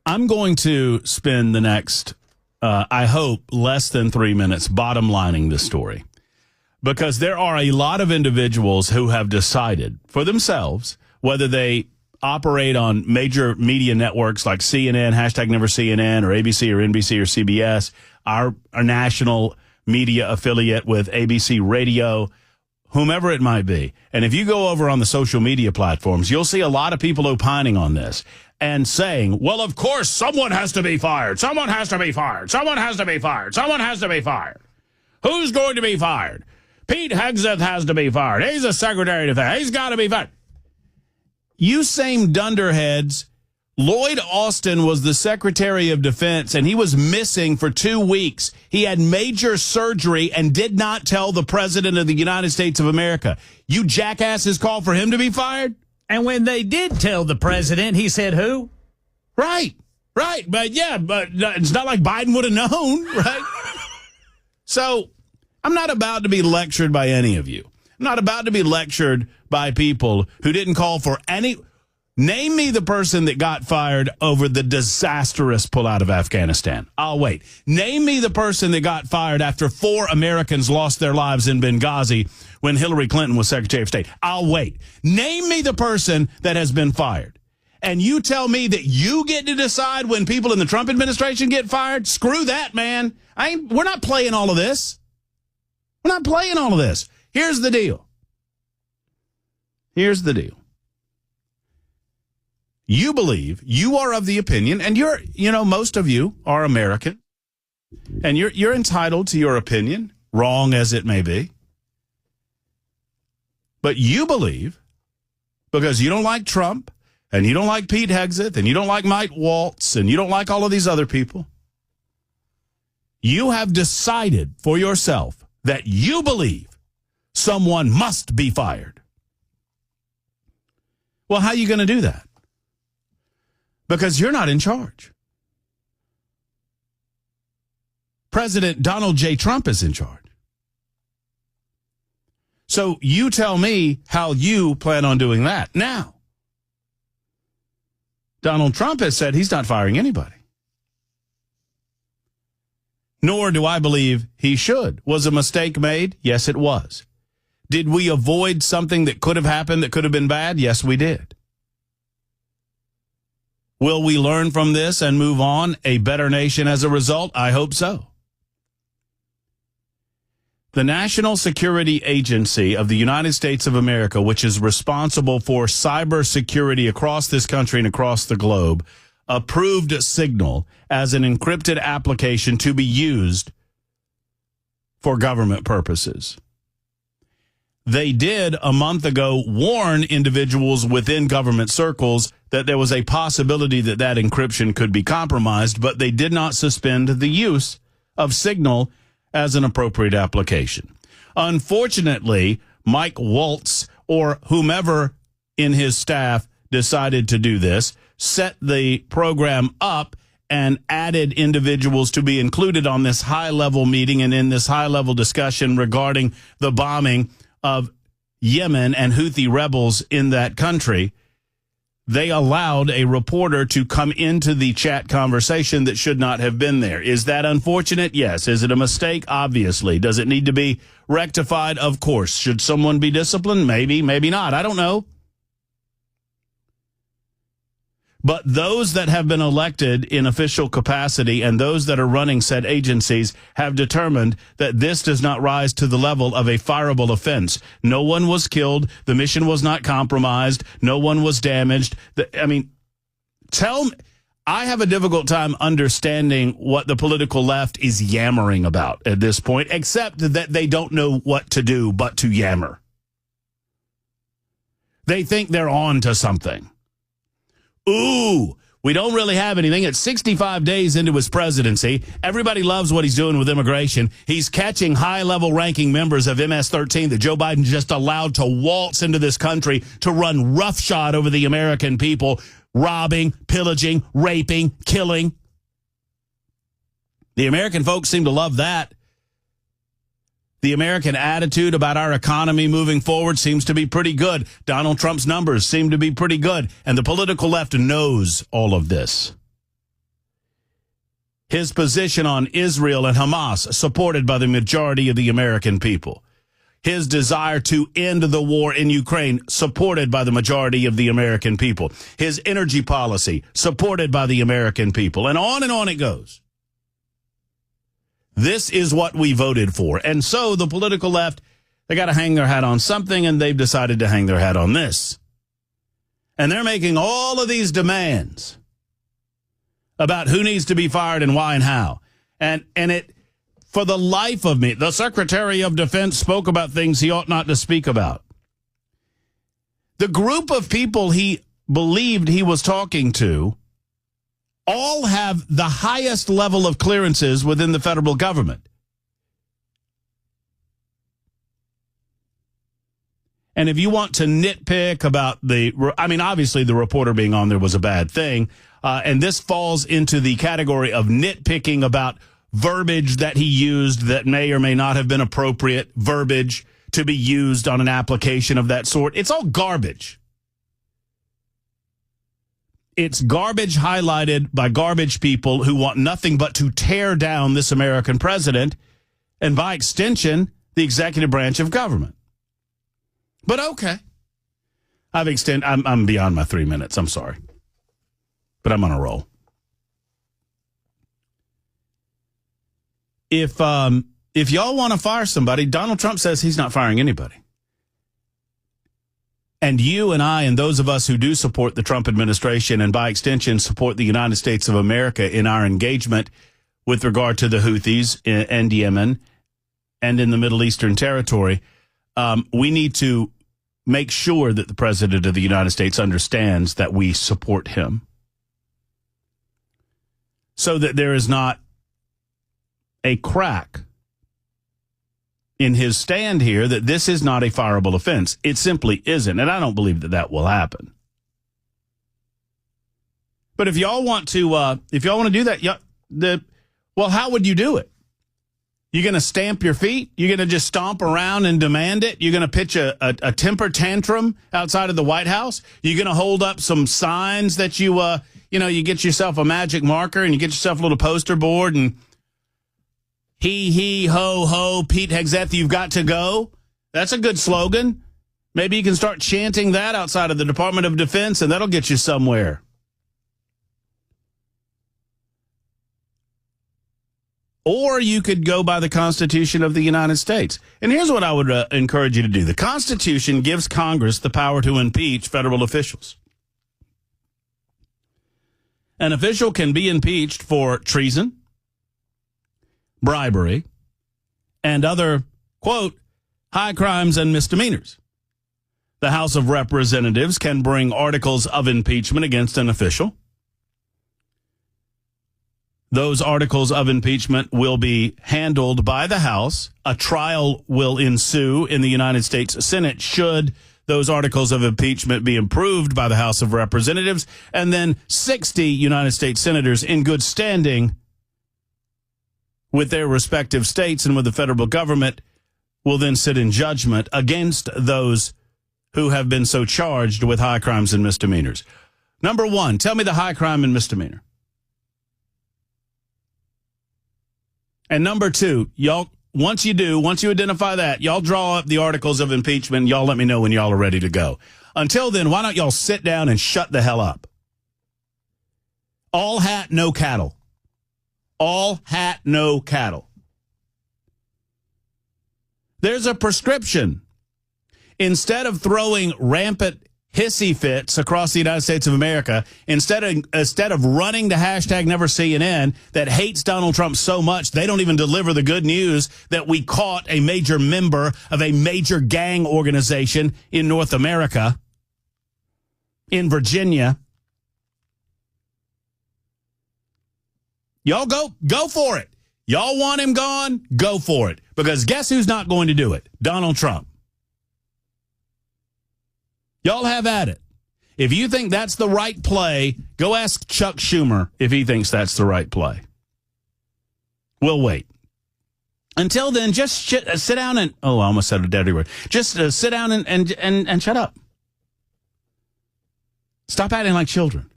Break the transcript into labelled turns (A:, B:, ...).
A: I'm going to spend the next, I hope, less than 3 minutes bottom lining this story. Because there are a lot of individuals who have decided for themselves, whether they operate on major media networks like CNN, hashtag never CNN, or ABC or NBC or CBS, our national media affiliate with ABC Radio, whomever it might be. And if you go over on the social media platforms, you'll see a lot of people opining on this and saying, well, of course, someone has to be fired. Someone has to be fired. Someone has to be fired. Someone has to be fired. Who's going to be fired? Pete Hegseth has to be fired. He's a Secretary of Defense. He's got to be fired. You same dunderheads. Lloyd Austin was the Secretary of Defense, and he was missing for 2 weeks. He had major surgery and did not tell the President of the United States of America. You jackasses called for him to be fired?
B: And when they did tell the President, he said who?
A: Right. But it's not like Biden would have known, right? So I'm not about to be lectured by any of you. I'm not about to be lectured by people who didn't call for any. Name me the person that got fired over the disastrous pullout of Afghanistan. I'll wait. Name me the person that got fired after 4 Americans lost their lives in Benghazi when Hillary Clinton was Secretary of State. I'll wait. Name me the person that has been fired. And you tell me that you get to decide when people in the Trump administration get fired? Screw that, man. We're not playing all of this. We're not playing all of this. Here's the deal. You believe, you are of the opinion, and most of you are American, and you're entitled to your opinion, wrong as it may be. But you believe, because you don't like Trump, and you don't like Pete Hegseth, and you don't like Mike Waltz, and you don't like all of these other people, you have decided for yourself that you believe someone must be fired. Well, how are you going to do that? Because you're not in charge. President Donald J. Trump is in charge. So you tell me how you plan on doing that. Now, Donald Trump has said he's not firing anybody. Nor do I believe he should. Was a mistake made? Yes, it was. Did we avoid something that could have happened that could have been bad? Yes, we did. Will we learn from this and move on a better nation as a result? I hope so. The National Security Agency of the United States of America, which is responsible for cybersecurity across this country and across the globe, approved Signal as an encrypted application to be used for government purposes. They did a month ago warn individuals within government circles that there was a possibility that that encryption could be compromised, but they did not suspend the use of Signal as an appropriate application. Unfortunately, Mike Waltz or whomever in his staff decided to do this, set the program up and added individuals to be included on this high-level meeting and in this high-level discussion regarding the bombing of Yemen and Houthi rebels in that country. They allowed a reporter to come into the chat conversation that should not have been there. Is that unfortunate? Yes. Is it a mistake? Obviously. Does it need to be rectified? Of course. Should someone be disciplined? Maybe, maybe not. I don't know. But those that have been elected in official capacity and those that are running said agencies have determined that this does not rise to the level of a fireable offense. No one was killed. The mission was not compromised. No one was damaged. I have a difficult time understanding what the political left is yammering about at this point, except that they don't know what to do but to yammer. They think they're on to something. Ooh, we don't really have anything. It's 65 days into his presidency. Everybody loves what he's doing with immigration. He's catching high-level ranking members of MS-13 that Joe Biden just allowed to waltz into this country to run roughshod over the American people, robbing, pillaging, raping, killing. The American folks seem to love that. The American attitude about our economy moving forward seems to be pretty good. Donald Trump's numbers seem to be pretty good. And the political left knows all of this. his position on Israel and Hamas, supported by the majority of the American people. His desire to end the war in Ukraine, supported by the majority of the American people. His energy policy, supported by the American people. And on it goes. This is what we voted for. And so the political left, they got to hang their hat on something, and they've decided to hang their hat on this. And they're making all of these demands about who needs to be fired and why and how. And it, for the life of me, the Secretary of Defense spoke about things he ought not to speak about. The group of people he believed he was talking to all have the highest level of clearances within the federal government. And if you want to nitpick about obviously the reporter being on there was a bad thing. And this falls into the category of nitpicking about verbiage that he used that may or may not have been appropriate verbiage to be used on an application of that sort. It's all garbage. It's garbage highlighted by garbage people who want nothing but to tear down this American president and, by extension, the executive branch of government. But okay. I'm beyond my 3 minutes. I'm sorry. But I'm on a roll. If y'all want to fire somebody, Donald Trump says he's not firing anybody. And you and I and those of us who do support the Trump administration and by extension support the United States of America in our engagement with regard to the Houthis and Yemen and in the Middle Eastern territory, we need to make sure that the President of the United States understands that we support him so that there is not a crack in his stand here that this is not a fireable offense. It simply isn't, and I don't believe that that will happen. But if y'all want to do that, well, how would you do it? You're going to stamp your feet? You're going to just stomp around and demand it? You're going to pitch a temper tantrum outside of the White House? You're going to hold up some signs that you get yourself a magic marker and you get yourself a little poster board and he, ho, ho, Pete Hegseth, you've got to go? That's a good slogan. Maybe you can start chanting that outside of the Department of Defense and that'll get you somewhere. Or you could go by the Constitution of the United States. And here's what I would encourage you to do. The Constitution gives Congress the power to impeach federal officials. An official can be impeached for treason, bribery, and other, quote, high crimes and misdemeanors. The House of Representatives can bring articles of impeachment against an official. Those articles of impeachment will be handled by the House. A trial will ensue in the United States Senate should those articles of impeachment be approved by the House of Representatives. And then 60 United States senators in good standing with their respective states and with the federal government will then sit in judgment against those who have been so charged with high crimes and misdemeanors. Number one, tell me the high crime and misdemeanor. And number two, y'all, once you identify that, y'all draw up the articles of impeachment, and y'all let me know when y'all are ready to go. Until then, why don't y'all sit down and shut the hell up? All hat, no cattle. All hat, no cattle. There's a prescription. Instead of throwing rampant hissy fits across the United States of America, instead of running the hashtag #NeverCNN that hates Donald Trump so much they don't even deliver the good news that we caught a major member of a major gang organization in North America, in Virginia. Y'all go for it. Y'all want him gone? Go for it. Because guess who's not going to do it? Donald Trump. Y'all have at it. If you think that's the right play, go ask Chuck Schumer if he thinks that's the right play. We'll wait. Until then, just sit down and... Oh, I almost said a dirty word. Just sit down and shut up. Stop acting like children.